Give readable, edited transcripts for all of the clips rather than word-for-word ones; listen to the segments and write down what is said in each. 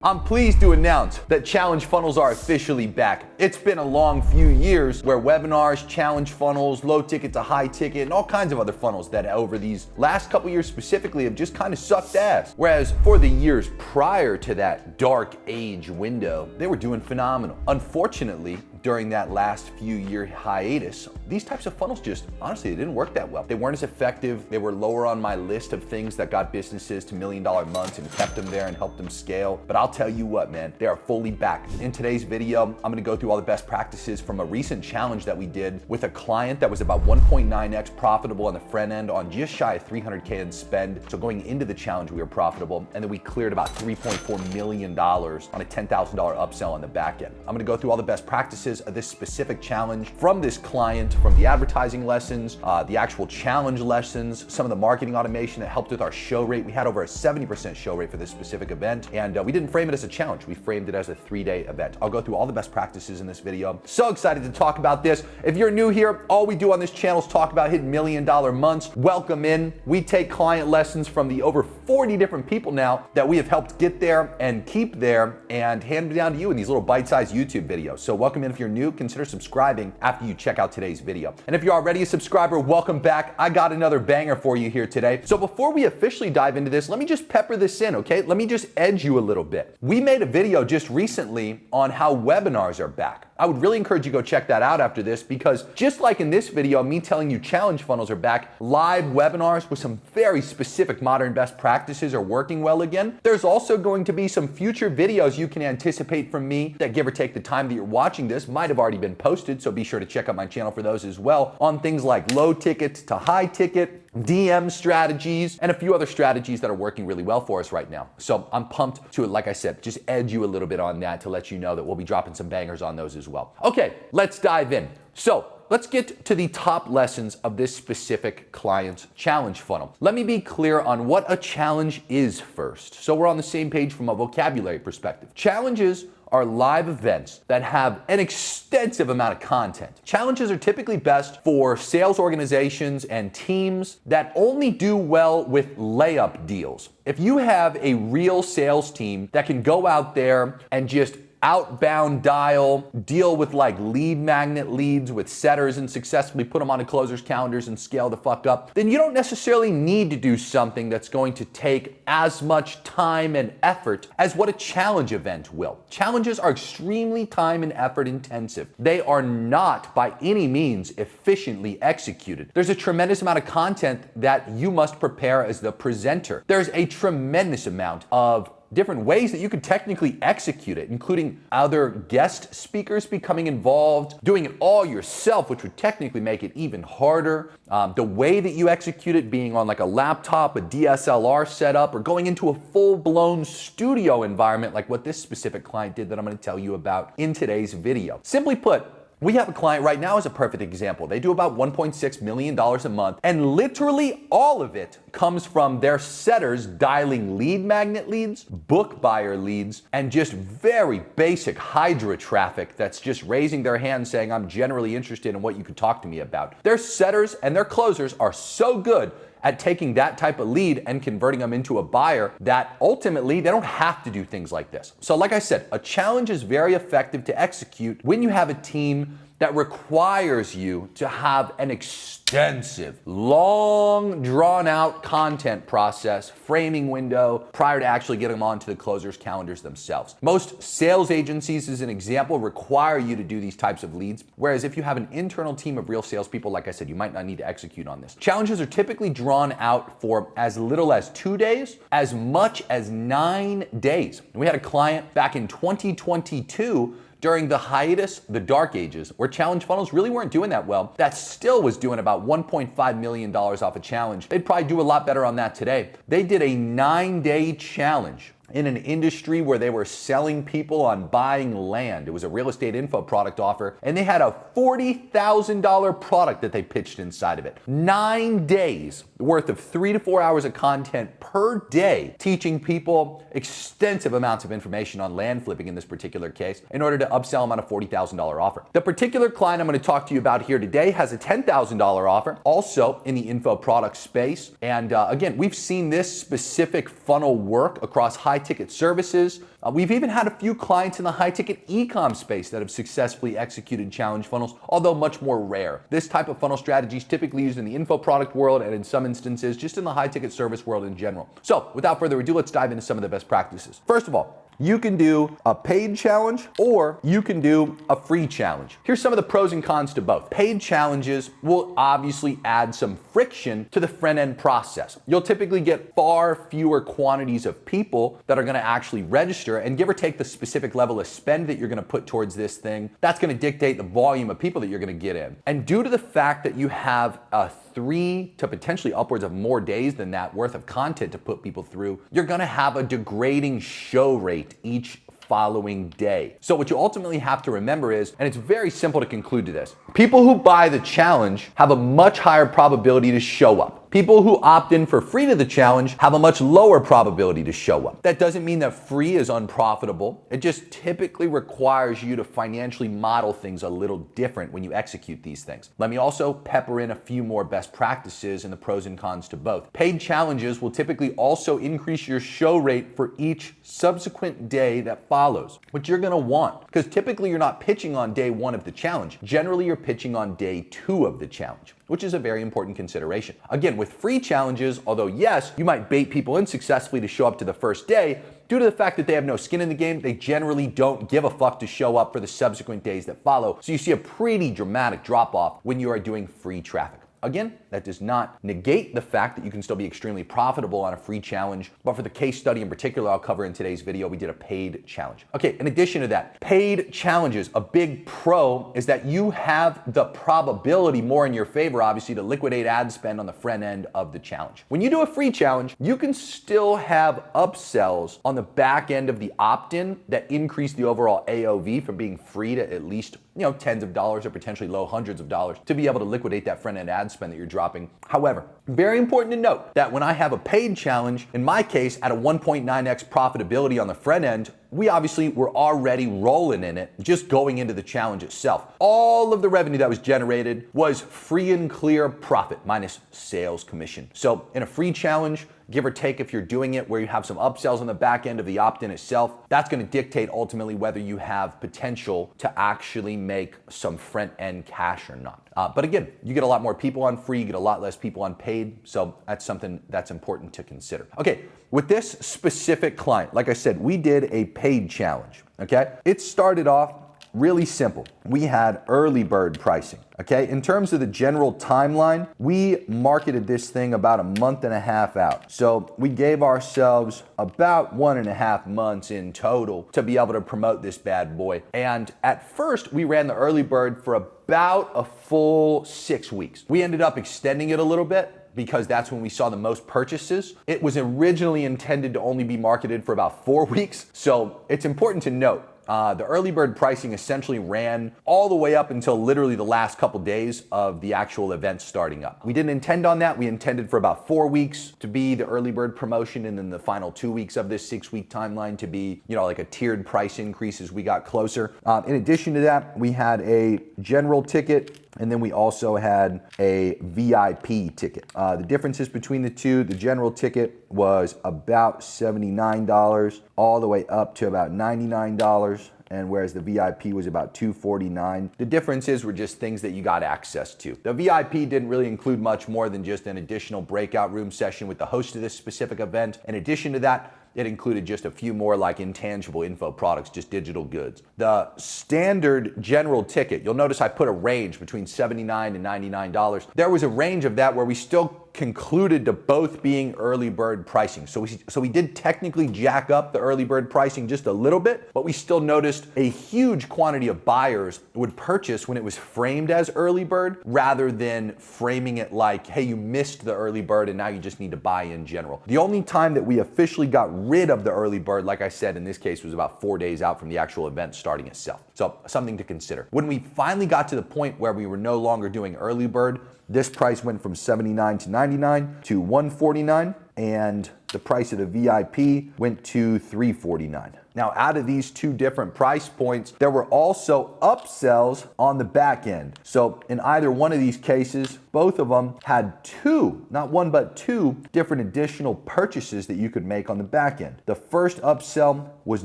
I'm pleased to announce that challenge funnels are officially back. It's been a long few years where webinars, challenge funnels, low ticket to high ticket, and all kinds of other funnels that over these last couple years specifically have just kind of sucked ass. Whereas for the years prior to that dark age window, they were doing phenomenal. Unfortunately, during that last few year hiatus, these types of funnels just, honestly, they didn't work that well. They weren't as effective. They were lower on my list of things that got businesses to $1 million months and kept them there and helped them scale. But I'll tell you what, man, they are fully back. In today's video, I'm gonna go through all the best practices from a recent challenge that we did with a client that was about 1.9x profitable on the front end on just shy of 300K in spend. So going into the challenge, we were profitable, and then we cleared about $3.4 million on a $10,000 upsell on the back end. I'm gonna go through all the best practices of this specific challenge from this client, from the advertising lessons, the actual challenge lessons, some of the marketing automation that helped with our show rate. We had over a 70% show rate for this specific event, and we didn't frame it as a challenge. We framed it as a 3-day event. I'll go through all the best practices in this video. So excited to talk about this. If you're new here, all we do on this channel is talk about hitting $1 million months. Welcome in. We take client lessons from the over 40 different people now that we have helped get there and keep there and hand it down to you in these little bite-sized YouTube videos. So welcome in. If you're new, consider subscribing after you check out today's video. And if you're already a subscriber, welcome back. I got another banger for you here today. So before we officially dive into this, let me just pepper this in, okay? Let me just edge you a little bit. We made a video just recently on how webinars are back. I would really encourage you to go check that out after this, because just like in this video, me telling you challenge funnels are back, live webinars with some very specific modern best practices are working well again. There's also going to be some future videos you can anticipate from me that, give or take the time that you're watching this, might have already been posted, so be sure to check out my channel for those as well, on things like low ticket to high ticket, DM strategies, and a few other strategies that are working really well for us right now. So I'm pumped to, like I said, just edge you a little bit on that to let you know that we'll be dropping some bangers on those as well. Okay, let's dive in. So let's get to the top lessons of this specific client's challenge funnel. Let me be clear on what a challenge is first, so we're on the same page from a vocabulary perspective. Challenges are live events that have an extensive amount of content. Challenges are typically best for sales organizations and teams that only do well with layup deals. If you have a real sales team that can go out there and just outbound dial, deal with like lead magnet leads with setters and successfully put them onto closers' calendars and scale the fuck up, then you don't necessarily need to do something that's going to take as much time and effort as what a challenge event will. Challenges are extremely time and effort intensive. They are not by any means efficiently executed. There's a tremendous amount of content that you must prepare as the presenter. There's a tremendous amount of different ways that you could technically execute it, including other guest speakers becoming involved, doing it all yourself, which would technically make it even harder. The way that you execute it being on like a laptop, a DSLR setup, or going into a full-blown studio environment like what this specific client did that I'm going to tell you about in today's video. Simply put, we have a client right now as a perfect example. They do about $1.6 million a month, and literally all of it comes from their setters dialing lead magnet leads, book buyer leads, and just very basic Hydra traffic that's just raising their hand saying, I'm generally interested in what you could talk to me about. Their setters and their closers are so good at taking that type of lead and converting them into a buyer that ultimately they don't have to do things like this. So like I said, a challenge is very effective to execute when you have a team that requires you to have an extensive, long, drawn-out content process, framing window, prior to actually getting them onto the closers' calendars themselves. Most sales agencies, as an example, require you to do these types of leads, whereas if you have an internal team of real salespeople, like I said, you might not need to execute on this. Challenges are typically drawn out for as little as 2 days, as much as 9 days. We had a client back in 2022 during the hiatus, the dark ages, where challenge funnels really weren't doing that well, that still was doing about $1.5 million off a challenge. They'd probably do a lot better on that today. They did a 9-day challenge in an industry where they were selling people on buying land. It was a real estate info product offer, and they had a $40,000 product that they pitched inside of it. 9 days worth of 3 to 4 hours of content per day, teaching people extensive amounts of information on land flipping in this particular case in order to upsell them on a $40,000 offer. The particular client I'm going to talk to you about here today has a $10,000 offer, also in the info product space. And again, we've seen this specific funnel work across high ticket services. We've even had a few clients in the high ticket e-com space that have successfully executed challenge funnels, although much more rare. This type of funnel strategy is typically used in the info product world and in some instances just in the high ticket service world in general. So without further ado, let's dive into some of the best practices. First of all, you can do a paid challenge or you can do a free challenge. Here's some of the pros and cons to both. Paid challenges will obviously add some friction to the front end process. You'll typically get far fewer quantities of people that are gonna actually register, and give or take the specific level of spend that you're gonna put towards this thing, that's gonna dictate the volume of people that you're gonna get in. And due to the fact that you have a 3 to potentially upwards of more days than that worth of content to put people through, you're gonna have a degrading show rate each following day. So what you ultimately have to remember is, and it's very simple to conclude to this, people who buy the challenge have a much higher probability to show up. People who opt in for free to the challenge have a much lower probability to show up. That doesn't mean that free is unprofitable. It just typically requires you to financially model things a little different when you execute these things. Let me also pepper in a few more best practices and the pros and cons to both. Paid challenges will typically also increase your show rate for each subsequent day that follows, which you're gonna want, because typically you're not pitching on day 1 of the challenge. Generally, you're pitching on day 2 of the challenge, which is a very important consideration. Again, with free challenges, although yes, you might bait people in successfully to show up to the first day, due to the fact that they have no skin in the game, they generally don't give a fuck to show up for the subsequent days that follow. So you see a pretty dramatic drop off when you are doing free traffic. Again, that does not negate the fact that you can still be extremely profitable on a free challenge, but for the case study in particular I'll cover in today's video, we did a paid challenge. Okay, in addition to that, paid challenges, a big pro is that you have the probability more in your favor, obviously, to liquidate ad spend on the front end of the challenge. When you do a free challenge, you can still have upsells on the back end of the opt-in that increase the overall AOV from being free to at least tens of dollars or potentially low hundreds of dollars to be able to liquidate that front end ad spend that you're dropping. However, very important to note that when I have a paid challenge, in my case, at a 1.9x profitability on the front end, we obviously were already rolling in it just going into the challenge itself. All of the revenue that was generated was free and clear profit minus sales commission. So in a free challenge, give or take, if you're doing it where you have some upsells on the back end of the opt-in itself, that's going to dictate ultimately whether you have potential to actually make some front end cash or not. But again, you get a lot more people on free, you get a lot less people on paid, so that's something that's important to consider. Okay, with this specific client, like I said, we did a paid challenge, okay? It started off really simple. We had early bird pricing, okay? In terms of the general timeline, we marketed this thing about a month and a half out. So we gave ourselves about 1.5 months in total to be able to promote this bad boy. And at first, we ran the early bird for about a full 6 weeks. We ended up extending it a little bit because that's when we saw the most purchases. It was originally intended to only be marketed for about 4 weeks. So it's important to note, the early bird pricing essentially ran all the way up until literally the last couple days of the actual event starting up. We didn't intend on that. We intended for about 4 weeks to be the early bird promotion, and then the final 2 weeks of this 6-week timeline to be, like a tiered price increase as we got closer. In addition to that, we had a general ticket, and then we also had a VIP ticket. The differences between the two, the general ticket was about $79 all the way up to about $99. And whereas the VIP was about $249. The differences were just things that you got access to. The VIP didn't really include much more than just an additional breakout room session with the host of this specific event. In addition to that, it included just a few more like intangible info products, just digital goods. The standard general ticket, you'll notice I put a range between $79 and $99. There was a range of that where we still concluded to both being early bird pricing. So we did technically jack up the early bird pricing just a little bit, but we still noticed a huge quantity of buyers would purchase when it was framed as early bird rather than framing it like, hey, you missed the early bird and now you just need to buy in general. The only time that we officially got rid of the early bird, like I said, in this case was about 4 days out from the actual event starting itself. So something to consider. When we finally got to the point where we were no longer doing early bird, this price went from $79 to $99 to $149, and The price of the VIP went to $349. Now, out of these two different price points, there were also upsells on the back end. So in either one of these cases, both of them had two, not one, but two different additional purchases that you could make on the back end. The first upsell was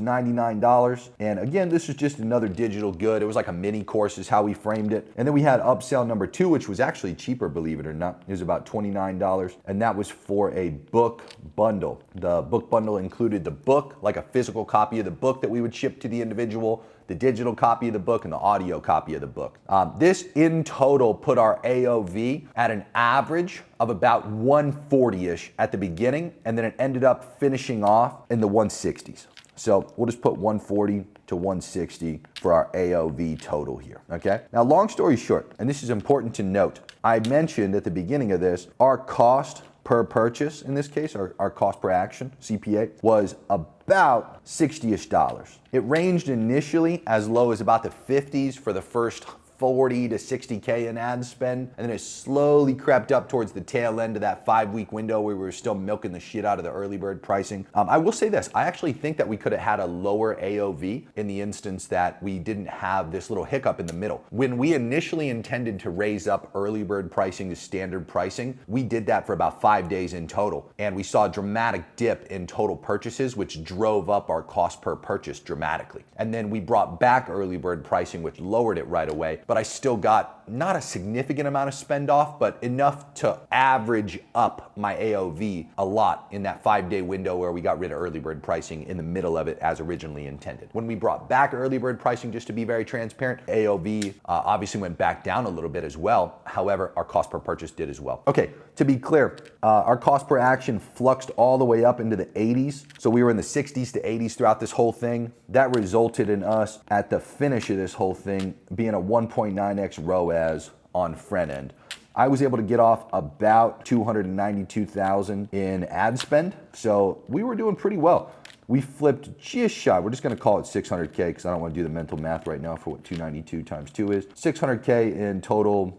$99. And again, this was just another digital good. It was like a mini course is how we framed it. And then we had upsell number two, which was actually cheaper, believe it or not. It was about $29. And that was for a book bundle. The book bundle included the book, like a physical copy of the book that we would ship to the individual, the digital copy of the book, and the audio copy of the book. This in total put our AOV at an average of about 140-ish at the beginning, and then it ended up finishing off in the 160s. So we'll just put 140 to 160 for our AOV total here, okay? Now, long story short, and this is important to note, I mentioned at the beginning of this, our cost per purchase, in this case, our cost per action, CPA, was about $60-ish. It ranged initially as low as about the 50s for the first 40 to 60K in ad spend, and then it slowly crept up towards the tail end of that 5-week window where we were still milking the shit out of the early bird pricing. I will say this, I actually think that we could have had a lower AOV in the instance that we didn't have this little hiccup in the middle. When we initially intended to raise up early bird pricing to standard pricing, we did that for about 5 days in total, and we saw a dramatic dip in total purchases, which drove up our cost per purchase dramatically. And then we brought back early bird pricing, which lowered it right away. But I still got not a significant amount of spend off, but enough to average up my AOV a lot in that 5-day window where we got rid of early bird pricing in the middle of it as originally intended. When we brought back early bird pricing, just to be very transparent, AOV obviously went back down a little bit as well. However, our cost per purchase did as well. Okay, to be clear, our cost per action fluxed all the way up into the 80s. So we were in the 60s to 80s throughout this whole thing. That resulted in us at the finish of this whole thing being a 1.9x ROAS on front end. I was able to get off about $292,000 in ad spend. So we were doing pretty well. We flipped just shy. We're just going to call it 600K because I don't want to do the mental math right now for what 292 times 2 is. 600K in total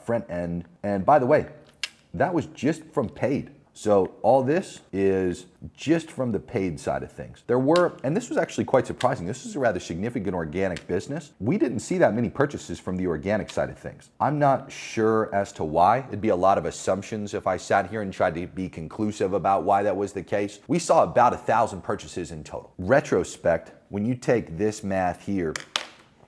front end. And by the way, that was just from paid. So all this is just from the paid side of things. There were, and this was actually quite surprising, this is a rather significant organic business. We didn't see that many purchases from the organic side of things. I'm not sure as to why. It'd be a lot of assumptions if I sat here and tried to be conclusive about why that was the case. We saw about 1,000 purchases in total. Retrospect, when you take this math here,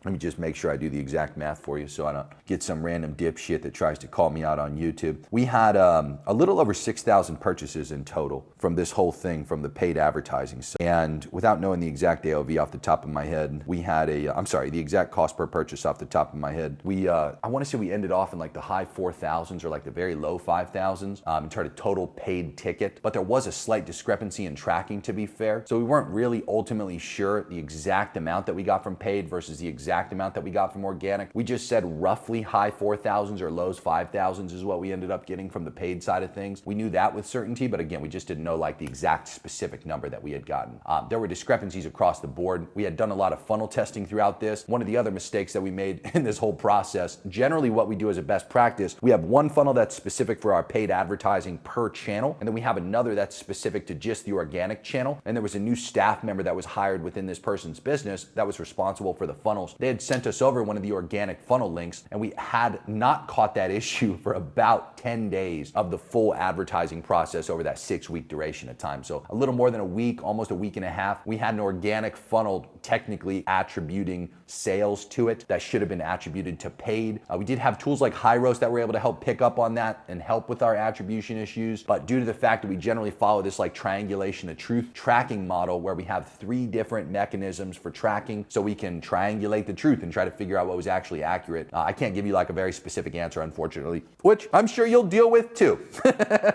let me just make sure I do the exact math for you so I don't get some random dipshit that tries to call me out on YouTube. We had a little over 6,000 purchases in total from this whole thing, from the paid advertising. And without knowing the exact AOV off the top of my head, we had the exact cost per purchase off the top of my head. I want to say we ended off in like the high 4,000s or like the very low 5,000s in terms of total paid ticket. But there was a slight discrepancy in tracking, to be fair. So we weren't really ultimately sure the exact amount that we got from paid versus the exact amount that we got from organic. We just said roughly high 4,000s or lows 5,000s is what we ended up getting from the paid side of things. We knew that with certainty, but again, we just didn't know like the exact specific number that we had gotten. There were discrepancies across the board. We had done a lot of funnel testing throughout this. One of the other mistakes that we made in this whole process, generally what we do as a best practice, we have one funnel that's specific for our paid advertising per channel, and then we have another that's specific to just the organic channel. And there was a new staff member that was hired within this person's business that was responsible for the funnels. They had sent us over one of the organic funnel links, and we had not caught that issue for about 10 days of the full advertising process over that 6-week duration of time. So a little more than a week, almost a week and a half, we had an organic funnel technically attributing sales to it that should have been attributed to paid. We did have tools like Hyros that were able to help pick up on that and help with our attribution issues. But due to the fact that we generally follow this like triangulation of truth tracking model where we have 3 different mechanisms for tracking so we can triangulate the truth and try to figure out what was actually accurate. I can't give you like a very specific answer, unfortunately, which I'm sure you'll deal with too.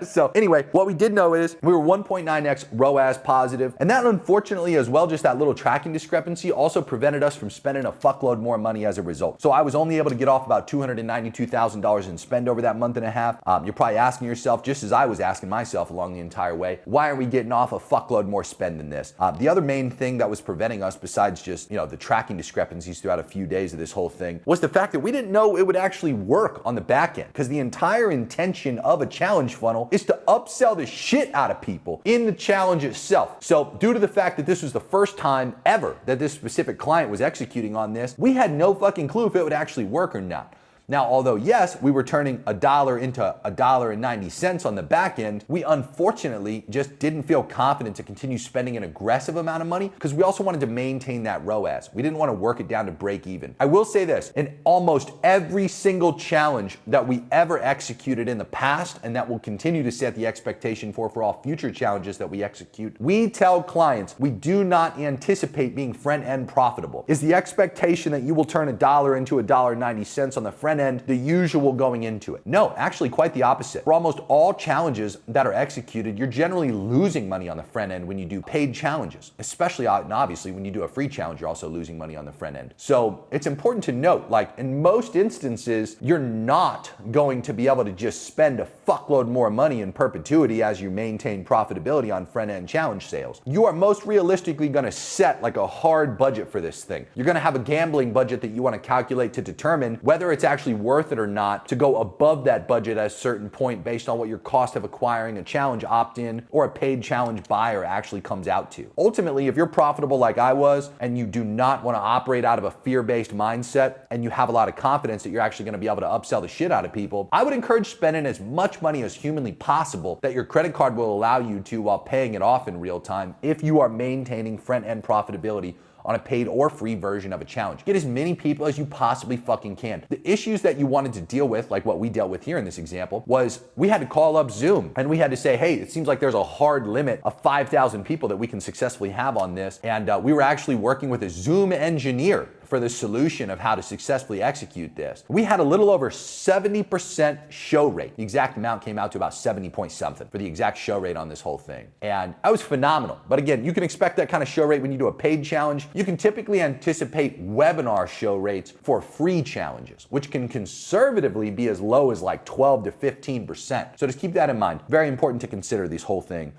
So anyway, what we did know is we were 1.9x ROAS positive, and that unfortunately as well, just that little tracking discrepancy also prevented us from spending a fuckload more money as a result. So I was only able to get off about $292,000 in spend over that month and a half. You're probably asking yourself, just as I was asking myself along the entire way, why are we getting off a fuckload more spend than this? The other main thing that was preventing us, besides just the tracking discrepancies throughout a few days of this whole thing was the fact that we didn't know it would actually work on the back end, because the entire intention of a challenge funnel is to upsell the shit out of people in the challenge itself. So due to the fact that this was the first time ever that this specific client was executing on this, we had no fucking clue if it would actually work or not. Now, although yes, we were turning $1 into $1.90 on the back end, we unfortunately just didn't feel confident to continue spending an aggressive amount of money because we also wanted to maintain that ROAS. We didn't want to work it down to break even. I will say this, in almost every single challenge that we ever executed in the past, and that will continue to set the expectation for all future challenges that we execute, we tell clients we do not anticipate being front-end profitable. Is the expectation that you will turn $1 into $1.90 on the front end the usual going into it? No, actually quite the opposite. For almost all challenges that are executed, you're generally losing money on the front end when you do paid challenges, especially and obviously when you do a free challenge, you're also losing money on the front end. So it's important to note, like in most instances, you're not going to be able to just spend a fuckload more money in perpetuity as you maintain profitability on front end challenge sales. You are most realistically going to set like a hard budget for this thing. You're going to have a gambling budget that you want to calculate to determine whether it's actually worth it or not to go above that budget at a certain point based on what your cost of acquiring a challenge opt-in or a paid challenge buyer actually comes out to. Ultimately, if you're profitable like I was and you do not want to operate out of a fear-based mindset and you have a lot of confidence that you're actually going to be able to upsell the shit out of people, I would encourage spending as much money as humanly possible that your credit card will allow you to while paying it off in real time if you are maintaining front-end profitability on a paid or free version of a challenge. Get as many people as you possibly fucking can. The issues that you wanted to deal with, like what we dealt with here in this example, was we had to call up Zoom and we had to say, hey, it seems like there's a hard limit of 5,000 people that we can successfully have on this. And we were actually working with a Zoom engineer for the solution of how to successfully execute this. We had a little over 70% show rate. The exact amount came out to about 70 point something for the exact show rate on this whole thing. And that was phenomenal. But again, you can expect that kind of show rate when you do a paid challenge. You can typically anticipate webinar show rates for free challenges, which can conservatively be as low as like 12 to 15%. So just keep that in mind. Very important to consider this whole thing.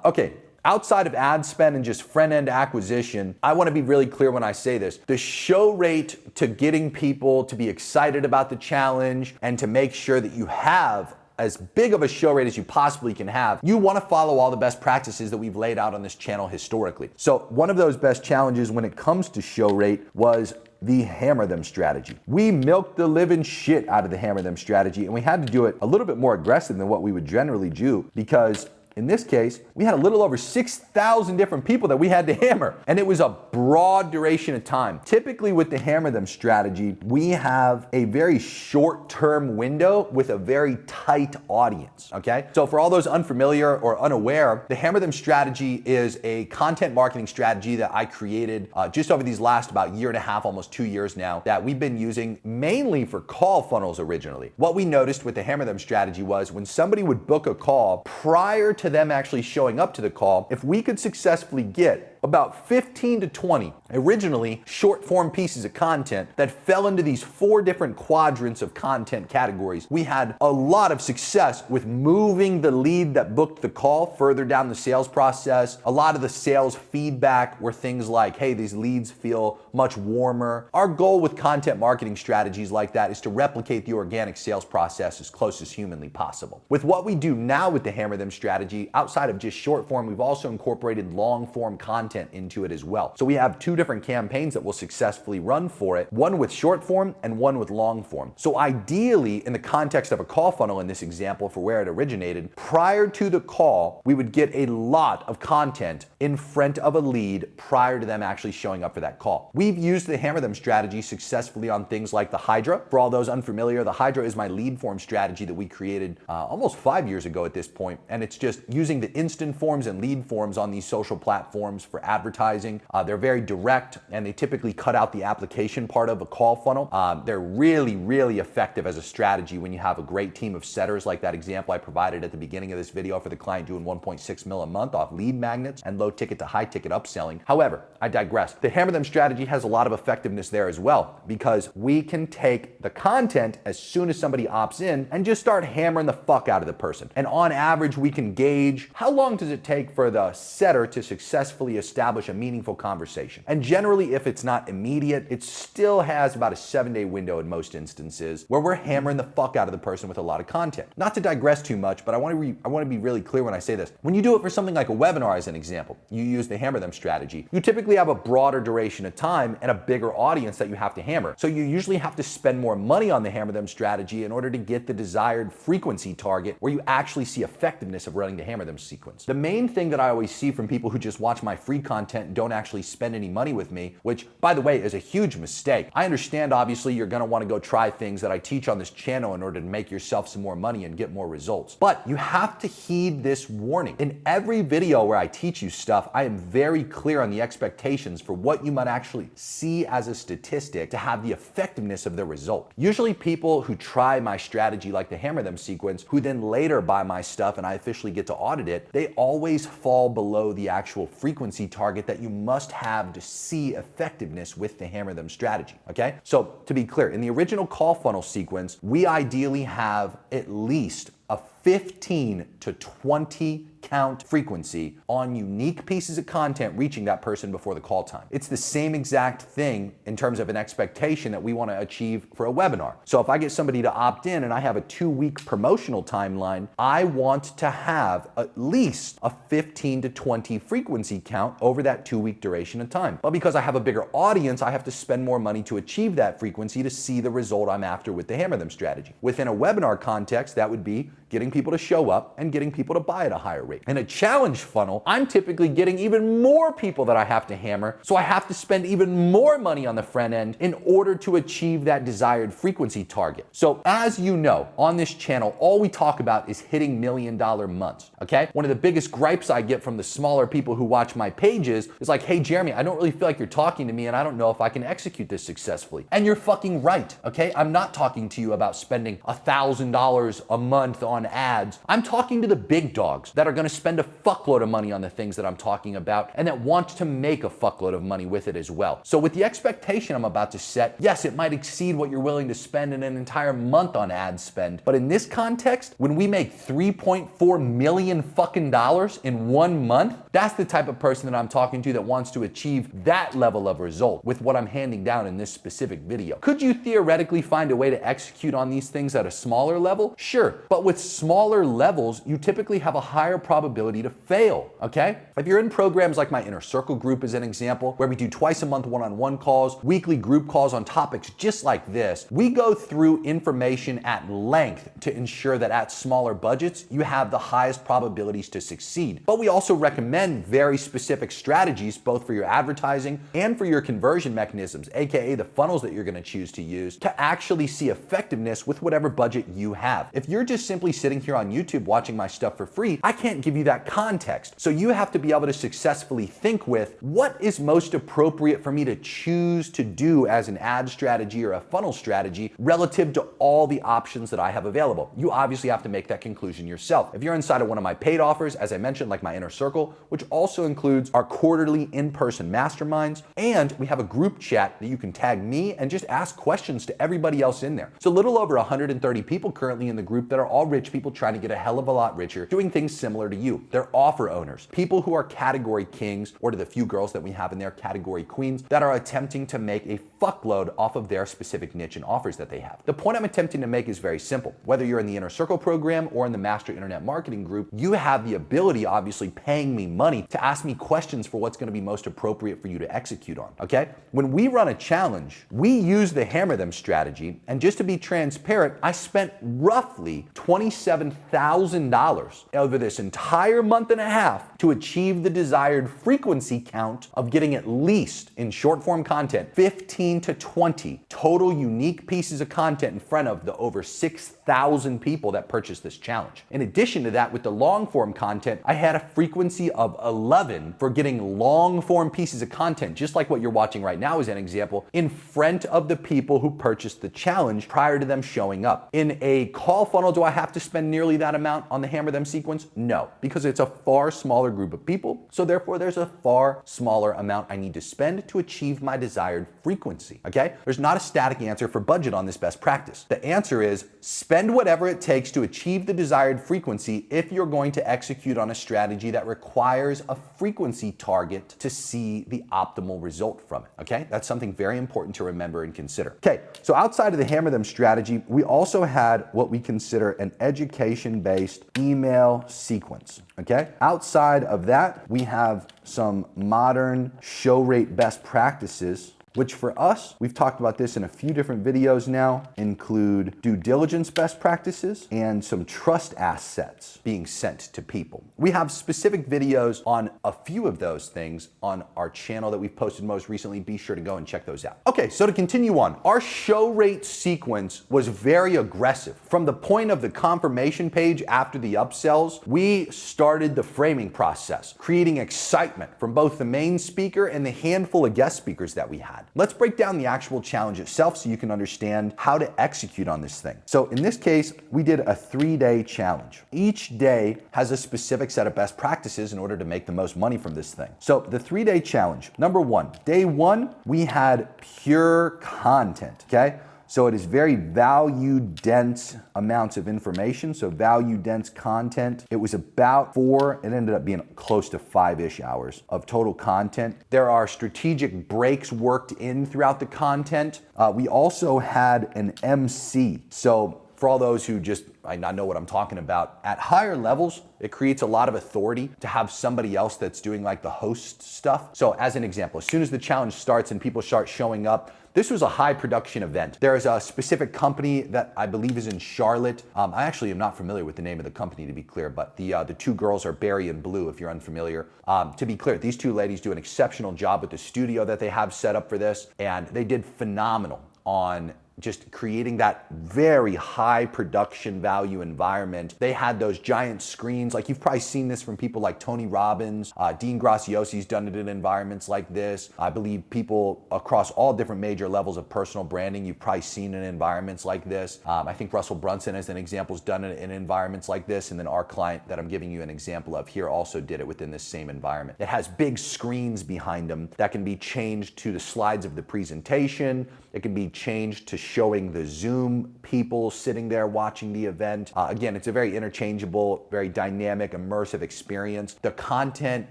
Okay. Outside of ad spend and just front-end acquisition, I want to be really clear when I say this. The show rate to getting people to be excited about the challenge and to make sure that you have as big of a show rate as you possibly can have, you want to follow all the best practices that we've laid out on this channel historically. So one of those best challenges when it comes to show rate was the hammer them strategy. We milked the living shit out of the hammer them strategy, and we had to do it a little bit more aggressive than what we would generally do because in this case, we had a little over 6,000 different people that we had to hammer, and it was a broad duration of time. Typically with the hammer them strategy, we have a very short-term window with a very tight audience, okay? So for all those unfamiliar or unaware, the hammer them strategy is a content marketing strategy that I created just over these last about year and a half, almost 2 years now, that we've been using mainly for call funnels originally. What we noticed with the hammer them strategy was when somebody would book a call prior to them actually showing up to the call, if we could successfully get about 15 to 20 originally short form pieces of content that fell into these 4 different quadrants of content categories, we had a lot of success with moving the lead that booked the call further down the sales process. A lot of the sales feedback were things like, hey, these leads feel much warmer. Our goal with content marketing strategies like that is to replicate the organic sales process as close as humanly possible. With what we do now with the hammer them strategy, outside of just short form, we've also incorporated long form content into it as well. So we have 2 different campaigns that will successfully run for it, one with short form and one with long form. So ideally, in the context of a call funnel in this example for where it originated, prior to the call, we would get a lot of content in front of a lead prior to them actually showing up for that call. We've used the hammer them strategy successfully on things like the Hydra. For all those unfamiliar, the Hydra is my lead form strategy that we created almost 5 years ago at this point, and it's just using the instant forms and lead forms on these social platforms for advertising. They're very direct and they typically cut out the application part of a call funnel. They're really, really effective as a strategy when you have a great team of setters like that example I provided at the beginning of this video for the client doing 1.6 mil a month off lead magnets and low ticket to high ticket upselling. However, I digress. The hammer them strategy has a lot of effectiveness there as well because we can take the content as soon as somebody opts in and just start hammering the fuck out of the person. And on average, we can gauge how long does it take for the setter to successfully establish a meaningful conversation. And generally, if it's not immediate, it still has about a 7-day window in most instances where we're hammering the fuck out of the person with a lot of content. Not to digress too much, but I want to be really clear when I say this. When you do it for something like a webinar as an example, you use the hammer them strategy. You typically have a broader duration of time and a bigger audience that you have to hammer. So you usually have to spend more money on the hammer them strategy in order to get the desired frequency target where you actually see effectiveness of running the hammer them sequence. The main thing that I always see from people who just watch my free content and don't actually spend any money with me, which by the way is a huge mistake. I understand obviously you're gonna wanna go try things that I teach on this channel in order to make yourself some more money and get more results. But you have to heed this warning. In every video where I teach you stuff, I am very clear on the expectations for what you might actually see as a statistic to have the effectiveness of the result. Usually people who try my strategy like the hammer them sequence, who then later buy my stuff and I officially get to audit it, they always fall below the actual frequency target that you must have to see effectiveness with the hammer them strategy, okay? So to be clear, in the original call funnel sequence, we ideally have at least a 15 to 20 count frequency on unique pieces of content reaching that person before the call time. It's the same exact thing in terms of an expectation that we want to achieve for a webinar. So if I get somebody to opt in and I have a 2-week promotional timeline, I want to have at least a 15 to 20 frequency count over that 2-week duration of time. But because I have a bigger audience, I have to spend more money to achieve that frequency to see the result I'm after with the hammer them strategy. Within a webinar context, that would be getting people to show up and getting people to buy at a higher rate. In a challenge funnel, I'm typically getting even more people that I have to hammer, so I have to spend even more money on the front end in order to achieve that desired frequency target. So as you know, on this channel, all we talk about is hitting $1 million months, okay? One of the biggest gripes I get from the smaller people who watch my pages is like, hey Jeremy, I don't really feel like you're talking to me and I don't know if I can execute this successfully. And you're fucking right, okay? I'm not talking to you about spending $1,000 a month on ads. I'm talking to the big dogs that are gonna spend a fuckload of money on the things that I'm talking about and that want to make a fuckload of money with it as well. So with the expectation I'm about to set, yes, it might exceed what you're willing to spend in an entire month on ad spend. But in this context, when we make $3.4 million fucking dollars in 1 month, that's the type of person that I'm talking to that wants to achieve that level of result with what I'm handing down in this specific video. Could you theoretically find a way to execute on these things at a smaller level? Sure, but with smaller levels, you typically have a higher probability to fail, okay? If you're in programs like my Inner Circle group as an example, where we do twice a month one-on-one calls, weekly group calls on topics just like this, we go through information at length to ensure that at smaller budgets, you have the highest probabilities to succeed. But we also recommend very specific strategies, both for your advertising and for your conversion mechanisms, AKA the funnels that you're gonna choose to use to actually see effectiveness with whatever budget you have. If you're just simply sitting here on YouTube watching my stuff for free, I can't give you that context. So you have to be able to successfully think with what is most appropriate for me to choose to do as an ad strategy or a funnel strategy relative to all the options that I have available. You obviously have to make that conclusion yourself. If you're inside of one of my paid offers, as I mentioned, like my Inner Circle, which also includes our quarterly in-person masterminds, and we have a group chat that you can tag me and just ask questions to everybody else in there. It's a little over 130 people currently in the group that are all rich people trying to get a hell of a lot richer, doing things similar to you. They're offer owners, people who are category kings, or to the few girls that we have in there, category queens, that are attempting to make a fuckload off of their specific niche and offers that they have. The point I'm attempting to make is very simple. Whether you're in the Inner Circle program or in the Master Internet Marketing group, you have the ability, obviously paying me money, to ask me questions for what's gonna be most appropriate for you to execute on, okay? When we run a challenge, we use the hammer them strategy, and just to be transparent, I spent roughly $27,000 over this entire month and a half to achieve the desired frequency count of getting at least, in short form content, 15 to 20 total unique pieces of content in front of the over 6,000 people that purchased this challenge. In addition to that, with the long form content, I had a frequency of 11 for getting long form pieces of content, just like what you're watching right now as an example, in front of the people who purchased the challenge prior to them showing up. In a call funnel, do I have to spend nearly that amount on the hammer them sequence? No, because it's a far smaller group of people, so therefore there's a far smaller amount I need to spend to achieve my desired frequency, okay? There's not a static answer for budget on this best practice. The answer is spend whatever it takes to achieve the desired frequency if you're going to execute on a strategy that requires a frequency target to see the optimal result from it, okay? That's something very important to remember and consider. Okay, so outside of the hammer them strategy, we also had what we consider an education-based email sequence, okay? Outside of that, we have some modern show rate best practices, which for us, we've talked about this in a few different videos now, include due diligence best practices and some trust assets being sent to people. We have specific videos on a few of those things on our channel that we've posted most recently. Be sure to go and check those out. Okay, so to continue on, our show rate sequence was very aggressive. From the point of the confirmation page after the upsells, we started the framing process, creating excitement from both the main speaker and the handful of guest speakers that we had. Let's break down the actual challenge itself so you can understand how to execute on this thing. So in this case, we did a 3-day challenge. Each day has a specific set of best practices in order to make the most money from this thing. So the 3-day challenge, number 1, day 1, we had pure content, okay? So it is very value-dense amounts of information, so value-dense content. It was about it ended up being close to 5-ish hours of total content. There are strategic breaks worked in throughout the content. We also had an MC. So for all those who just might not know what I'm talking about, at higher levels, it creates a lot of authority to have somebody else that's doing like the host stuff. So as an example, as soon as the challenge starts and people start showing up, this was a high production event. There is a specific company that I believe is in Charlotte. I actually am not familiar with the name of the company, to be clear, but the two girls are Barry and Blue, if you're unfamiliar. To be clear, these two ladies do an exceptional job with the studio that they have set up for this, and they did phenomenal on just creating that very high production value environment. They had those giant screens, like you've probably seen this from people like Tony Robbins, Dean Graciosi's done it in environments like this. I believe people across all different major levels of personal branding, you've probably seen in environments like this. I think Russell Brunson, as an example, has done it in environments like this, and then our client that I'm giving you an example of here also did it within this same environment. It has big screens behind them that can be changed to the slides of the presentation. It can be changed to showing the Zoom people sitting there watching the event. Again, it's a very interchangeable, very dynamic, immersive experience. The content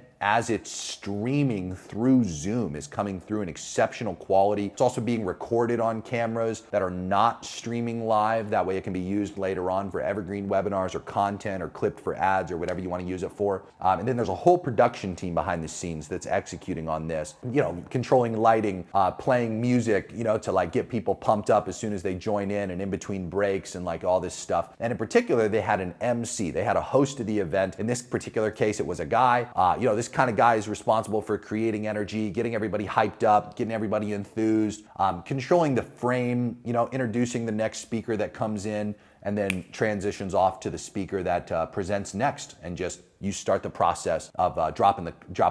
as it's streaming through Zoom is coming through in exceptional quality. It's also being recorded on cameras that are not streaming live. That way it can be used later on for evergreen webinars or content or clipped for ads or whatever you want to use it for. And then there's a whole production team behind the scenes that's executing on this, controlling lighting, playing music, to like get people pumped up as soon as they join in between breaks and like all this stuff. And in particular, they had an MC. They had a host of the event. In this particular case, it was a guy. This kind of guy is responsible for creating energy, getting everybody hyped up, getting everybody enthused, controlling the frame, introducing the next speaker that comes in, and then transitions off to the speaker that presents next, and just you start the process of dropping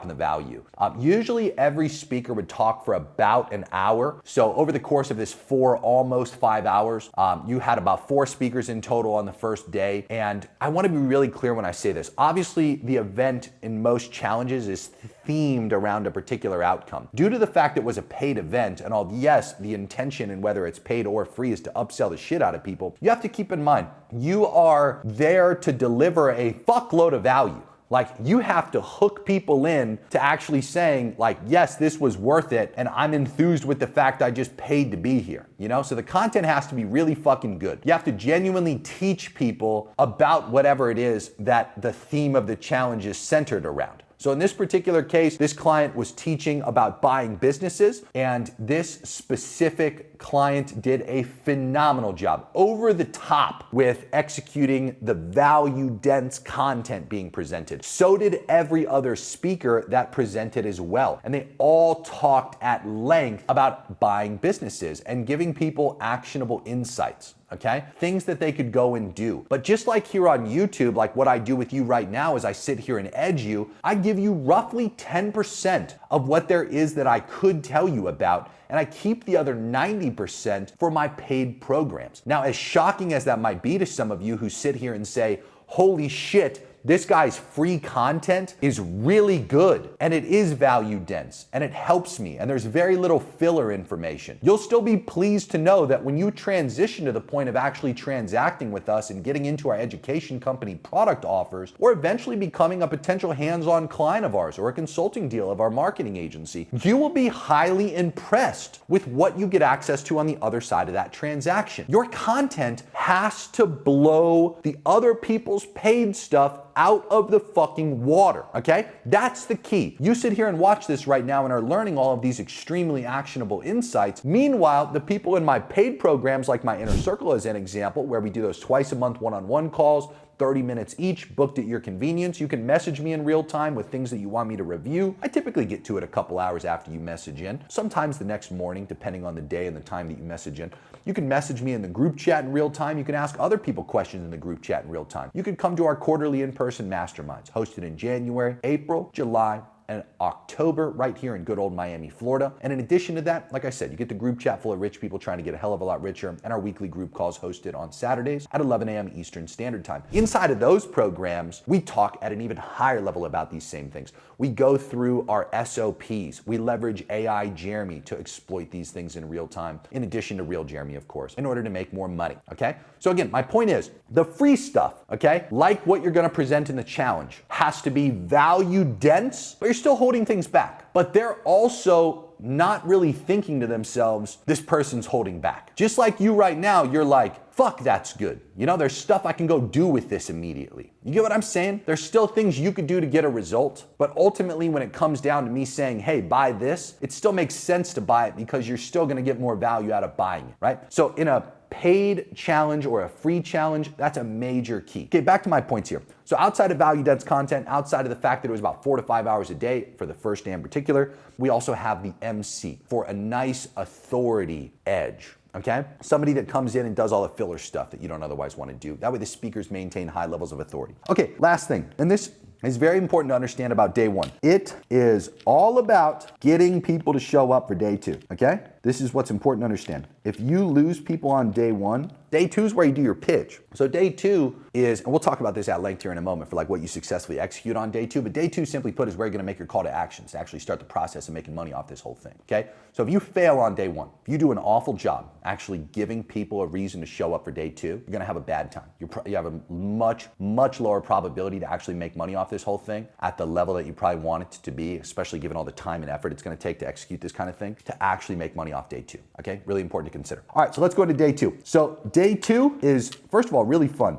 the value. Usually every speaker would talk for about an hour. So over the course of this almost 5 hours, you had about 4 speakers in total on the first day. And I want to be really clear when I say this. Obviously, the event in most challenges is themed around a particular outcome. Due to the fact it was a paid event, and yes, the intention and whether it's paid or free is to upsell the shit out of people, you have to keep in mind, you are there to deliver a fuckload of value. Like, you have to hook people in to actually saying, like, yes, this was worth it, and I'm enthused with the fact I just paid to be here, So the content has to be really fucking good. You have to genuinely teach people about whatever it is that the theme of the challenge is centered around. So in this particular case, this client was teaching about buying businesses, and this specific client did a phenomenal job, over the top, with executing the value-dense content being presented. So did every other speaker that presented as well. And they all talked at length about buying businesses and giving people actionable insights. okay? Things that they could go and do. But just like here on YouTube, like what I do with you right now is I sit here and edge you, I give you roughly 10% of what there is that I could tell you about, and I keep the other 90% for my paid programs. Now, as shocking as that might be to some of you who sit here and say, holy shit, this guy's free content is really good and it is value dense and it helps me and there's very little filler information. You'll still be pleased to know that when you transition to the point of actually transacting with us and getting into our education company product offers, or eventually becoming a potential hands-on client of ours or a consulting deal of our marketing agency, you will be highly impressed with what you get access to on the other side of that transaction. Your content has to blow the other people's paid stuff out of the fucking water, okay? That's the key. You sit here and watch this right now and are learning all of these extremely actionable insights. Meanwhile, the people in my paid programs, like my Inner Circle as an example, where we do those twice a month one-on-one calls, 30 minutes each, booked at your convenience. You can message me in real time with things that you want me to review. I typically get to it a couple hours after you message in, sometimes the next morning, depending on the day and the time that you message in. You can message me in the group chat in real time. You can ask other people questions in the group chat in real time. You can come to our quarterly in-person masterminds, hosted in January, April, July, and October right here in good old Miami, Florida. And in addition to that, like I said, you get the group chat full of rich people trying to get a hell of a lot richer, and our weekly group calls hosted on Saturdays at 11 a.m. Eastern Standard Time. Inside of those programs, we talk at an even higher level about these same things. We go through our SOPs. We leverage AI Jeremy to exploit these things in real time, in addition to real Jeremy, of course, in order to make more money, okay? So again, my point is, the free stuff, okay, like what you're gonna present in the challenge, has to be value dense, but you're still holding things back. But they're also not really thinking to themselves, this person's holding back. Just like you right now, you're like, fuck, that's good. You know, there's stuff I can go do with this immediately. You get what I'm saying? There's still things you could do to get a result, but ultimately when it comes down to me saying, hey, buy this, it still makes sense to buy it because you're still gonna get more value out of buying it, right? So in a paid challenge or a free challenge, that's a major key. Okay, back to my points here. So outside of value dense content, outside of the fact that it was about 4 to 5 hours a day for the first day in particular, we also have the MC for a nice authority edge. Okay? Somebody that comes in and does all the filler stuff that you don't otherwise want to do. That way the speakers maintain high levels of authority. Okay, last thing, and this is very important to understand about day one. It is all about getting people to show up for day two, okay? This is what's important to understand. If you lose people on day one, day two is where you do your pitch. So day two is, and we'll talk about this at length here in a moment for like what you successfully execute on day two, but day two, simply put, is where you're gonna make your call to actions to actually start the process of making money off this whole thing, okay? So if you fail on day one, if you do an awful job actually giving people a reason to show up for day two, you're gonna have a bad time. You have a much lower probability to actually make money off this whole thing at the level that you probably want it to be, especially given all the time and effort it's gonna take to execute this kind of thing, to actually make money off day two, okay? Really important to consider. All right, so let's go into day two. So day two is, first of all, really fun.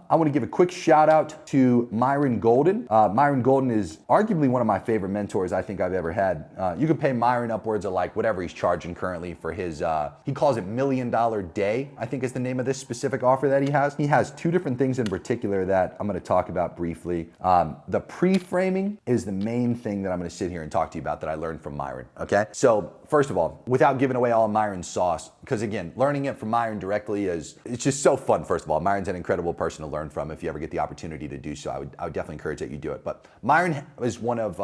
I wanna give a quick shout out to Myron Golden. Myron Golden is arguably one of my favorite mentors I think I've ever had. You could pay Myron upwards of like whatever he's charging currently for his, he calls it $1 Million Day, I think is the name of this specific offer that he has. He has two different things in particular that I'm gonna talk about briefly. The pre-framing is the main thing that I'm gonna sit here and talk to you about that I learned from Myron, okay? So first of all, without giving away all of Myron's sauce, because again, learning it from Myron directly it's just so fun, first of all. Myron's an incredible person to learn from. If you ever get the opportunity to do so, I would definitely encourage that you do it. But Myron is one of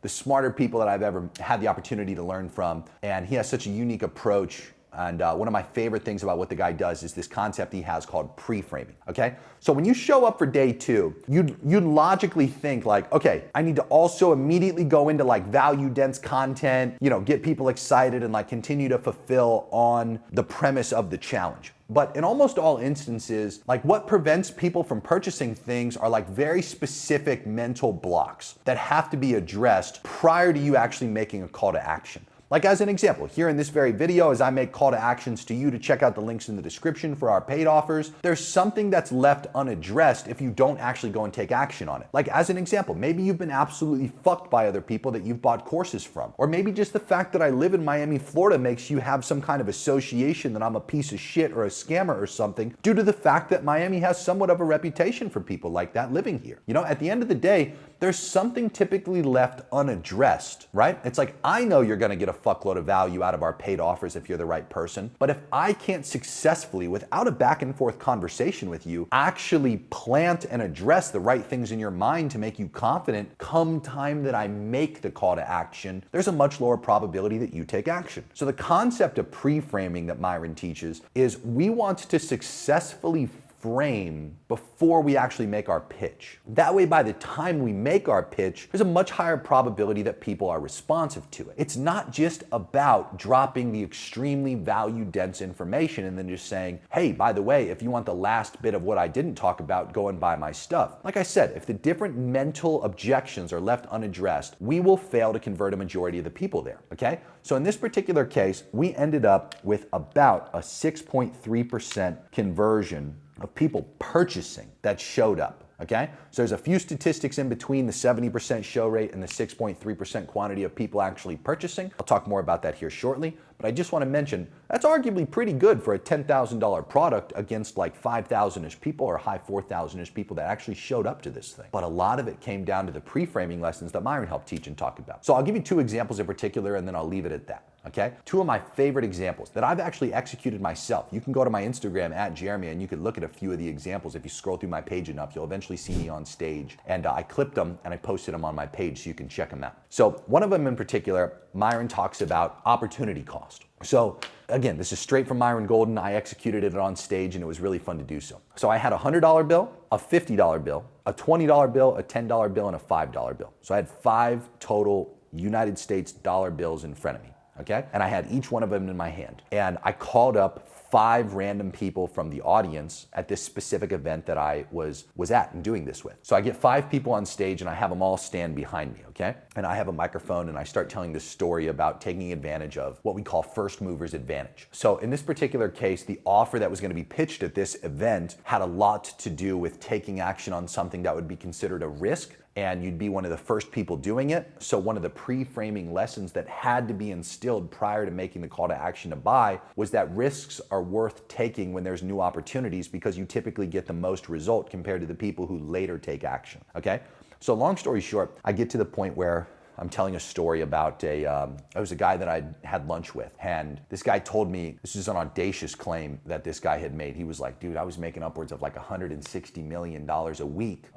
the smarter people that I've ever had the opportunity to learn from, and he has such a unique approach. And one of my favorite things about what the guy does is this concept he has called pre-framing, okay? So when you show up for day two, you'd logically think like, okay, I need to also immediately go into like value dense content, you know, get people excited and like continue to fulfill on the premise of the challenge. But in almost all instances, like what prevents people from purchasing things are like very specific mental blocks that have to be addressed prior to you actually making a call to action. Like as an example, here in this very video, as I make call to actions to you to check out the links in the description for our paid offers, there's something that's left unaddressed if you don't actually go and take action on it. Like as an example, maybe you've been absolutely fucked by other people that you've bought courses from. Or maybe just the fact that I live in Miami, Florida makes you have some kind of association that I'm a piece of shit or a scammer or something due to the fact that Miami has somewhat of a reputation for people like that living here. You know, at the end of the day, there's something typically left unaddressed, right? It's like, I know you're gonna get a fuckload of value out of our paid offers if you're the right person, but if I can't successfully, without a back and forth conversation with you, actually plant and address the right things in your mind to make you confident come time that I make the call to action, there's a much lower probability that you take action. So the concept of pre-framing that Myron teaches is we want to successfully frame before we actually make our pitch. That way, by the time we make our pitch, there's a much higher probability that people are responsive to it. It's not just about dropping the extremely value-dense information and then just saying, hey, by the way, if you want the last bit of what I didn't talk about, go and buy my stuff. Like I said, if the different mental objections are left unaddressed, we will fail to convert a majority of the people there, okay? So in this particular case, we ended up with about a 6.3% conversion of people purchasing that showed up, okay? So there's a few statistics in between the 70% show rate and the 6.3% quantity of people actually purchasing. I'll talk more about that here shortly, but I just want to mention that's arguably pretty good for a $10,000 product against like 5,000-ish people or high 4,000-ish people that actually showed up to this thing. But a lot of it came down to the pre-framing lessons that Myron helped teach and talk about. So I'll give you two examples in particular and then I'll leave it at that. Okay? Two of my favorite examples that I've actually executed myself. You can go to my Instagram at Jeremy and you can look at a few of the examples. If you scroll through my page enough, you'll eventually see me on stage. And I clipped them and I posted them on my page so you can check them out. So one of them in particular, Myron talks about opportunity cost. So again, this is straight from Myron Golden. I executed it on stage and it was really fun to do so. So I had a $100 bill, a $50 bill, a $20 bill, a $10 bill, and a $5 bill. So I had 5 total United States dollar bills in front of me. Okay? And I had each one of them in my hand. And I called up 5 random people from the audience at this specific event that I was at and doing this with. So I get 5 people on stage and I have them all stand behind me, okay? And I have a microphone and I start telling this story about taking advantage of what we call first movers advantage. So in this particular case, the offer that was going to be pitched at this event had a lot to do with taking action on something that would be considered a risk, and you'd be one of the first people doing it. So one of the pre-framing lessons that had to be instilled prior to making the call to action to buy was that risks are worth taking when there's new opportunities because you typically get the most result compared to the people who later take action, okay? So long story short, I get to the point where I'm telling a story about it was a guy that I had lunch with, and this guy told me, this is an audacious claim that this guy had made. He was like, dude, I was making upwards of like $160 million a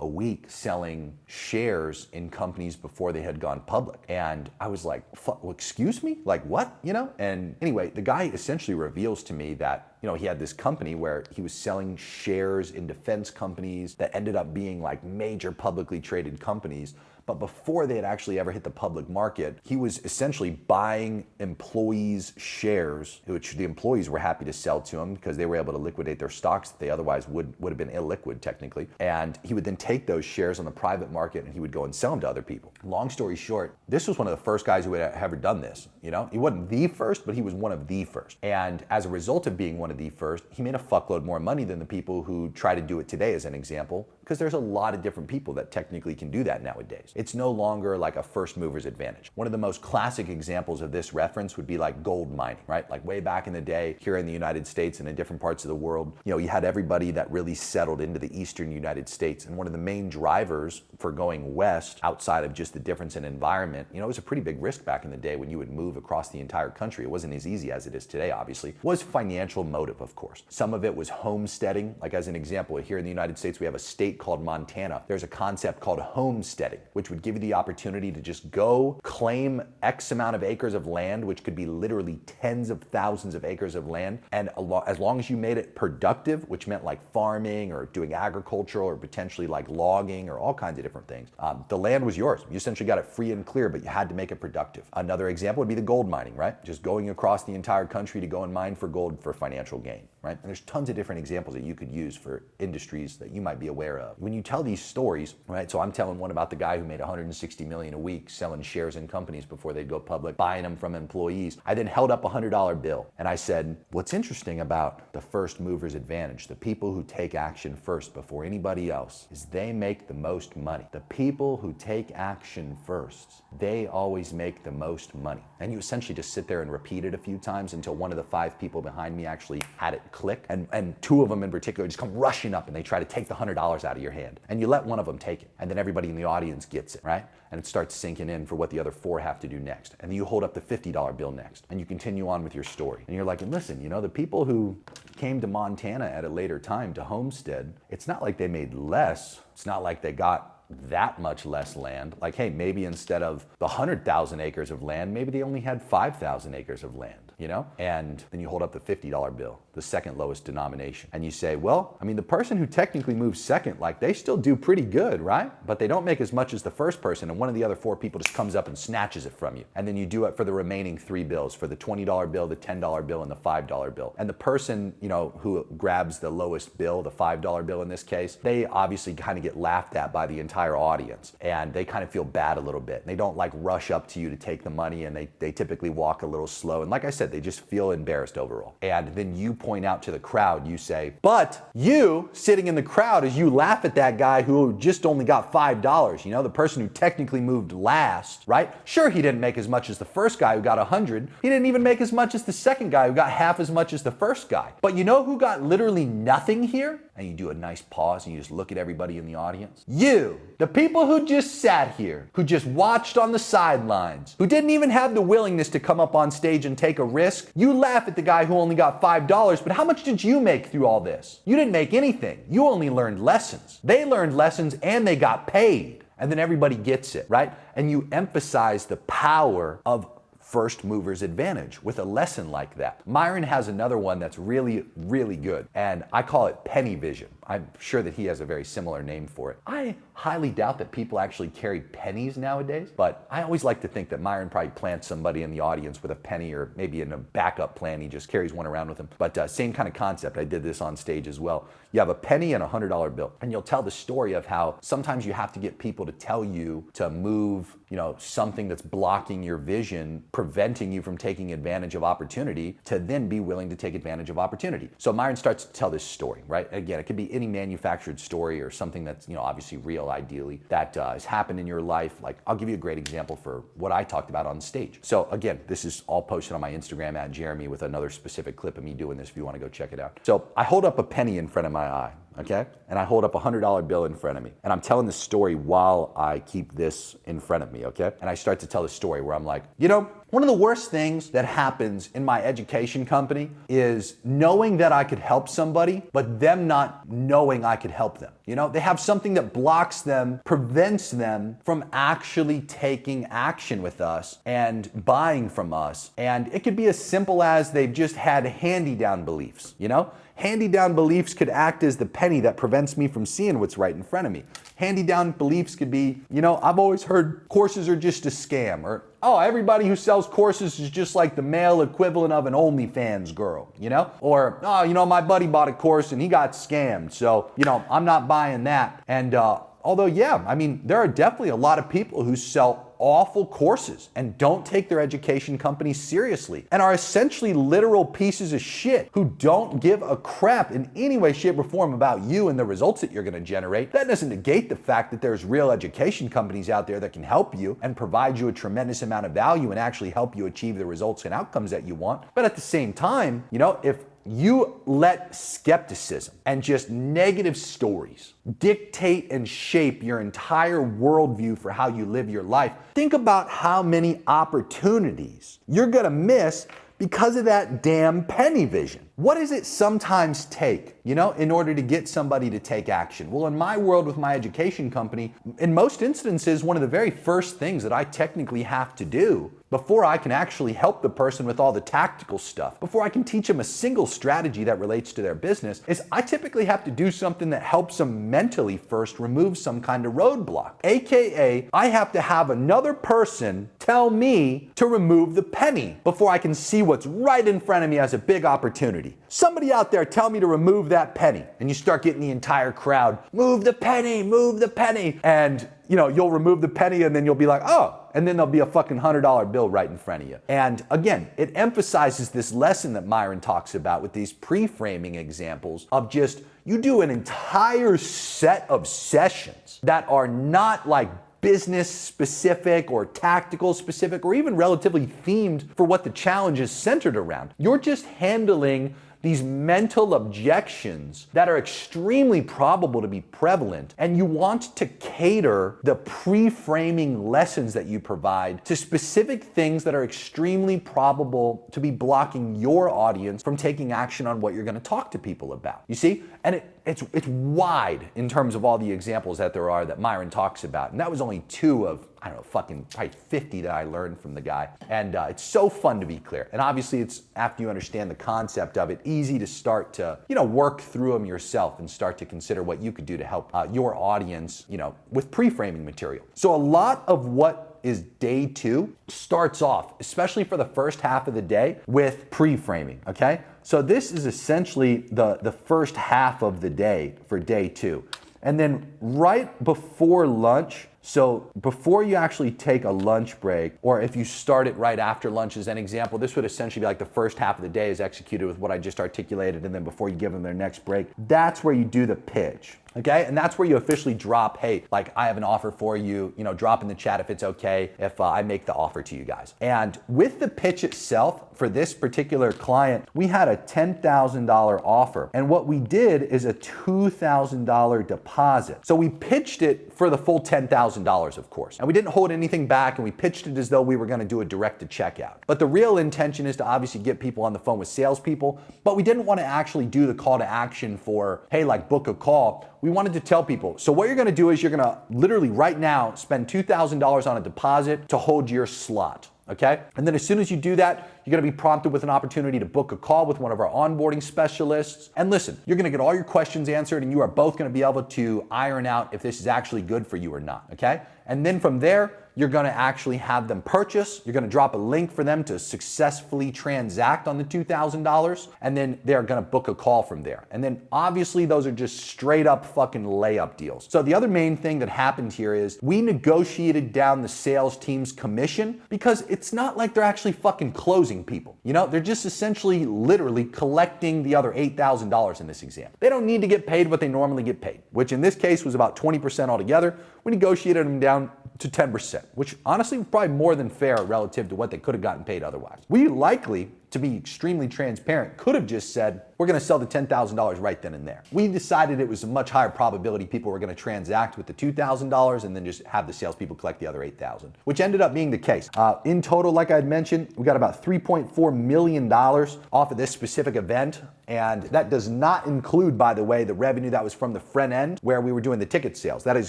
week selling shares in companies before they had gone public. And I was like, well, excuse me? Like what? You know? And anyway, the guy essentially reveals to me that he had this company where he was selling shares in defense companies that ended up being like major publicly traded companies. But before they had actually ever hit the public market, he was essentially buying employees' shares, which the employees were happy to sell to him because they were able to liquidate their stocks that they otherwise would have been illiquid technically. And he would then take those shares on the private market and he would go and sell them to other people. Long story short, this was one of the first guys who had ever done this. He wasn't the first, but he was one of the first. And as a result of being one of the first, he made a fuckload more money than the people who try to do it today, as an example, because there's a lot of different people that technically can do that nowadays. It's no longer like a first mover's advantage. One of the most classic examples of this reference would be like gold mining, right? Like way back in the day here in the United States and in different parts of the world, you had everybody that really settled into the eastern United States. And one of the main drivers for going west, outside of just the difference in environment, it was a pretty big risk back in the day when you would move across the entire country. It wasn't as easy as it is today, obviously. Was financial motive, of course. Some of it was homesteading. Like as an example, here in the United States, we have a state called Montana. There's a concept called homesteading, which would give you the opportunity to just go claim X amount of acres of land, which could be literally tens of thousands of acres of land. And as long as you made it productive, which meant like farming or doing agricultural or potentially like logging or all kinds of different things, the land was yours. You essentially got it free and clear, but you had to make it productive. Another example would be the gold mining, right? Just going across the entire country to go and mine for gold for financial gain, right? And there's tons of different examples that you could use for industries that you might be aware of. When you tell these stories, right? So I'm telling one about the guy who made $160 million a week selling shares in companies before they'd go public, buying them from employees. I then held up a $100 bill and I said, what's interesting about the first mover's advantage, the people who take action first before anybody else, is they make the most money. The people who take action first, they always make the most money. And you essentially just sit there and repeat it a few times until one of the 5 people behind me actually had it that click, and two of them in particular just come rushing up and they try to take the $100 out of your hand, and you let one of them take it, and then everybody in the audience gets it, right? And it starts sinking in for what the other four have to do next. And then you hold up the $50 bill next, and you continue on with your story. And you're like, and listen, you know, the people who came to Montana at a later time to homestead, it's not like they made less. It's not like they got that much less land. Like, hey, maybe instead of the 100,000 acres of land, maybe they only had 5,000 acres of land, you know? And then you hold up the $50 bill, the second lowest denomination, and you say, well, I mean, the person who technically moves second, like, they still do pretty good, right? But they don't make as much as the first person, and one of the other four people just comes up and snatches it from you. And then you do it for the remaining three bills, for the $20 bill, the $10 bill, and the $5 bill. And the person, you know, who grabs the lowest bill, the $5 bill in this case, they obviously kind of get laughed at by the entire audience, and they kind of feel bad a little bit. They don't like rush up to you to take the money, and they typically walk a little slow. And like I said, they just feel embarrassed overall. And then you point out to the crowd, you say, but you sitting in the crowd, as you laugh at that guy who just only got $5, you know, the person who technically moved last, right? Sure, he didn't make as much as the first guy who got 100. He didn't even make as much as the second guy who got half as much as the first guy. But you know who got literally nothing here? And you do a nice pause and you just look at everybody in the audience. You, the people who just sat here, who just watched on the sidelines, who didn't even have the willingness to come up on stage and take a risk, you laugh at the guy who only got $5, but how much did you make through all this? You didn't make anything. You only learned lessons. They learned lessons and they got paid. And then everybody gets it, right? And you emphasize the power of first mover's advantage with a lesson like that. Myron has another one that's really, really good, and I call it penny vision. I'm sure that he has a very similar name for it. I highly doubt that people actually carry pennies nowadays, but I always like to think that Myron probably plants somebody in the audience with a penny, or maybe in a backup plan, he just carries one around with him. But same kind of concept. I did this on stage as well. You have a penny and a $100 bill, and you'll tell the story of how sometimes you have to get people to tell you to move, you know, something that's blocking your vision, preventing you from taking advantage of opportunity, to then be willing to take advantage of opportunity. So Myron starts to tell this story, right? Again, it could be any manufactured story or something that's, you know, obviously real, ideally, that has happened in your life. Like, I'll give you a great example for what I talked about on stage. So again, this is all posted on my Instagram at Jeremy, with another specific clip of me doing this if you want to go check it out. So I hold up a penny in front of my eye, okay? And I hold up a $100 bill in front of me. And I'm telling the story while I keep this in front of me, okay? And I start to tell the story where I'm like, you know, one of the worst things that happens in my education company is knowing that I could help somebody, but them not knowing I could help them. You know, they have something that blocks them, prevents them from actually taking action with us and buying from us. And it could be as simple as they've just had hand-me-down beliefs, you know? Hand-me-down beliefs could act as the penny that prevents me from seeing what's right in front of me. Hand-me-down beliefs could be, you know, I've always heard courses are just a scam, or, oh, everybody who sells courses is just like the male equivalent of an OnlyFans girl, you know? Or, oh, you know, my buddy bought a course and he got scammed, so, you know, I'm not buying that. And although, yeah, I mean, there are definitely a lot of people who sell awful courses and don't take their education companies seriously and are essentially literal pieces of shit who don't give a crap in any way, shape, or form about you and the results that you're going to generate. That doesn't negate the fact that there's real education companies out there that can help you and provide you a tremendous amount of value and actually help you achieve the results and outcomes that you want. But at the same time, you know, if you let skepticism and just negative stories dictate and shape your entire worldview for how you live your life, think about how many opportunities you're gonna miss because of that damn penny vision. What does it sometimes take, you know, in order to get somebody to take action? Well, in my world with my education company, in most instances, one of the very first things that I technically have to do before I can actually help the person with all the tactical stuff, before I can teach them a single strategy that relates to their business, is I typically have to do something that helps them mentally first remove some kind of roadblock. AKA, I have to have another person tell me to remove the penny before I can see what's right in front of me as a big opportunity. Somebody out there tell me to remove that penny, and you start getting the entire crowd, move the penny, move the penny. And you know, you'll remove the penny and then you'll be like, oh, and then there'll be a fucking $100 bill right in front of you. And again, it emphasizes this lesson that Myron talks about with these pre-framing examples of just, you do an entire set of sessions that are not like business specific or tactical specific or even relatively themed for what the challenge is centered around. You're just handling these mental objections that are extremely probable to be prevalent, and you want to cater the pre-framing lessons that you provide to specific things that are extremely probable to be blocking your audience from taking action on what you're going to talk to people about. You see? And it's wide in terms of all the examples that there are that Myron talks about. And that was only 2 of, I don't know, fucking probably 50 that I learned from the guy. And it's so fun to be clear. And obviously it's, after you understand the concept of it, easy to start to, work through them yourself and start to consider what you could do to help your audience, with pre-framing material. So a lot of what is day 2 starts off, especially for the first half of the day, with pre-framing, okay? So this is essentially the first half of the day for day 2. And then right before lunch, so before you actually take a lunch break, or if you start it right after lunch as an example, this would essentially be like the first half of the day is executed with what I just articulated, and then before you give them their next break, that's where you do the pitch. Okay, and that's where you officially drop, hey, like I have an offer for you, drop in the chat if it's okay if I make the offer to you guys. And with the pitch itself, for this particular client, we had a $10,000 offer. And what we did is a $2,000 deposit. So we pitched it for the full $10,000, of course. And we didn't hold anything back, and we pitched it as though we were gonna do a direct to checkout. But the real intention is to obviously get people on the phone with salespeople, but we didn't wanna actually do the call to action for, hey, like book a call. We wanted to tell people, so what you're gonna do is you're gonna literally right now spend $2,000 on a deposit to hold your slot. Okay? And then as soon as you do that, you're gonna be prompted with an opportunity to book a call with one of our onboarding specialists. And listen, you're gonna get all your questions answered, and you are both gonna be able to iron out if this is actually good for you or not, okay? And then from there, you're gonna actually have them purchase. You're gonna drop a link for them to successfully transact on the $2,000, and then they're gonna book a call from there. And then obviously those are just straight up fucking layup deals. So the other main thing that happened here is we negotiated down the sales team's commission, because it's not like they're actually fucking closing people. They're just essentially literally collecting the other $8,000 in this example. They don't need to get paid what they normally get paid, which in this case was about 20% altogether. We negotiated them down to 10%, which honestly was probably more than fair relative to what they could have gotten paid otherwise. We likely, to be extremely transparent, could have just said, we're gonna sell the $10,000 right then and there. We decided it was a much higher probability people were gonna transact with the $2,000 and then just have the salespeople collect the other $8,000, which ended up being the case. In total, like I had mentioned, we got about $3.4 million off of this specific event. And that does not include, by the way, the revenue that was from the front end where we were doing the ticket sales. That is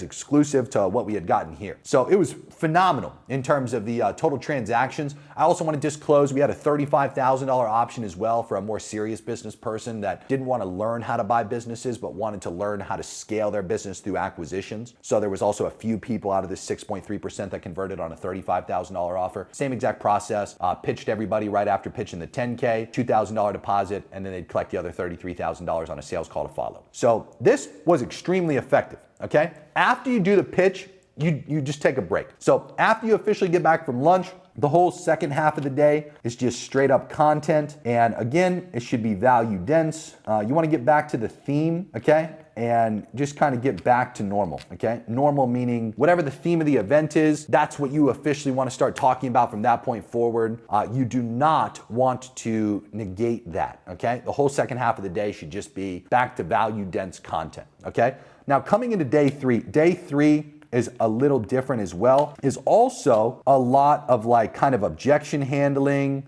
exclusive to what we had gotten here. So it was phenomenal in terms of the total transactions. I also want to disclose we had a $35,000 option as well for a more serious business person that didn't want to learn how to buy businesses but wanted to learn how to scale their business through acquisitions. So there was also a few people out of this 6.3% that converted on a $35,000 offer. Same exact process, pitched everybody right after pitching the 10K, $2,000 deposit, and then they'd collect the other $33,000 on a sales call to follow. So this was extremely effective, okay? After you do the pitch, you just take a break. So after you officially get back from lunch, the whole second half of the day is just straight up content. And again, it should be value dense. You want to get back to the theme, okay? And just kind of get back to normal, okay? Normal meaning whatever the theme of the event is, that's what you officially want to start talking about from that point forward. You do not want to negate that, okay? The whole second half of the day should just be back to value dense content, okay? Now coming into day 3 is a little different as well, is also a lot of like kind of objection handling,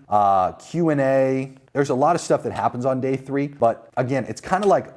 Q&A. There's a lot of stuff that happens on day 3, but again, it's kind of like,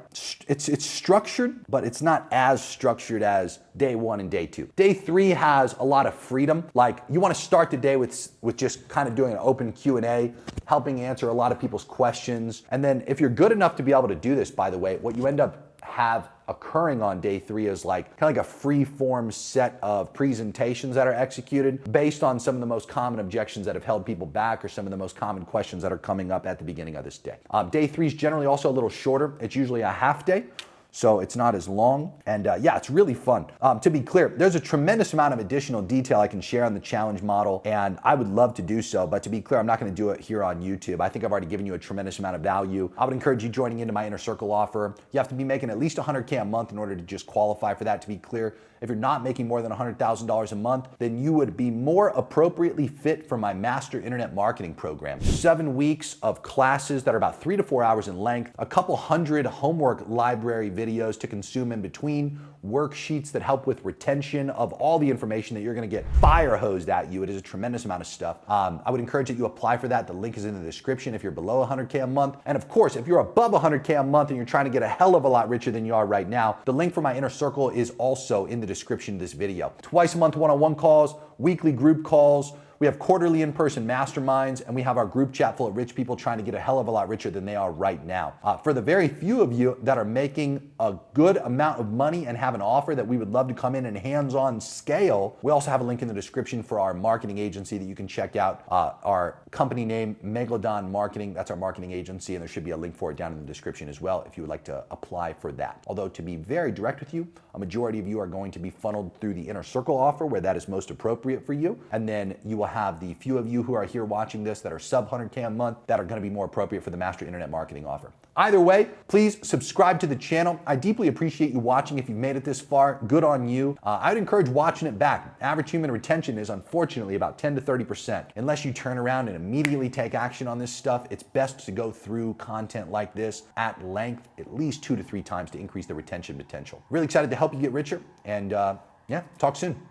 it's structured, but it's not as structured as day 1 and day 2. Day 3 has a lot of freedom. Like you want to start the day with just kind of doing an open Q&A, helping answer a lot of people's questions. And then if you're good enough to be able to do this, by the way, what you end up have occurring on day 3 is like kind of like a free form set of presentations that are executed based on some of the most common objections that have held people back or some of the most common questions that are coming up at the beginning of this day. Day 3 is generally also a little shorter. It's usually a half day, so it's not as long. And yeah, it's really fun. To be clear, there's a tremendous amount of additional detail I can share on the challenge model, and I would love to do so. But to be clear, I'm not going to do it here on YouTube. I think I've already given you a tremendous amount of value. I would encourage you joining into my Inner Circle offer. You have to be making at least $100K a month in order to just qualify for that. To be clear, if you're not making more than $100,000 a month, then you would be more appropriately fit for my Master Internet Marketing program. 7 weeks of classes that are about 3 to 4 hours in length, a couple hundred homework library videos to consume in between, worksheets that help with retention of all the information that you're gonna get fire hosed at you. It is a tremendous amount of stuff. I would encourage that you apply for that. The link is in the description if you're below 100K a month. And of course, if you're above 100K a month and you're trying to get a hell of a lot richer than you are right now, the link for my inner circle is also in the description of this video. Twice a month one-on-one calls, weekly group calls, we have quarterly in-person masterminds, and we have our group chat full of rich people trying to get a hell of a lot richer than they are right now. For the very few of you that are making a good amount of money and have an offer that we would love to come in and hands-on scale, we also have a link in the description for our marketing agency that you can check out. Our company name, Megalodon Marketing, that's our marketing agency, and there should be a link for it down in the description as well if you would like to apply for that. Although to be very direct with you, a majority of you are going to be funneled through the Inner Circle offer where that is most appropriate for you, and then you will have the few of you who are here watching this that are sub 100K a month that are going to be more appropriate for the Master Internet Marketing offer. Either way, please subscribe to the channel. I deeply appreciate you watching. If you've made it this far, good on you. I would encourage watching it back. Average human retention is unfortunately about 10 to 30%. Unless you turn around and immediately take action on this stuff, it's best to go through content like this at length, at least 2 to 3 times to increase the retention potential. Really excited to help you get richer, and yeah, talk soon.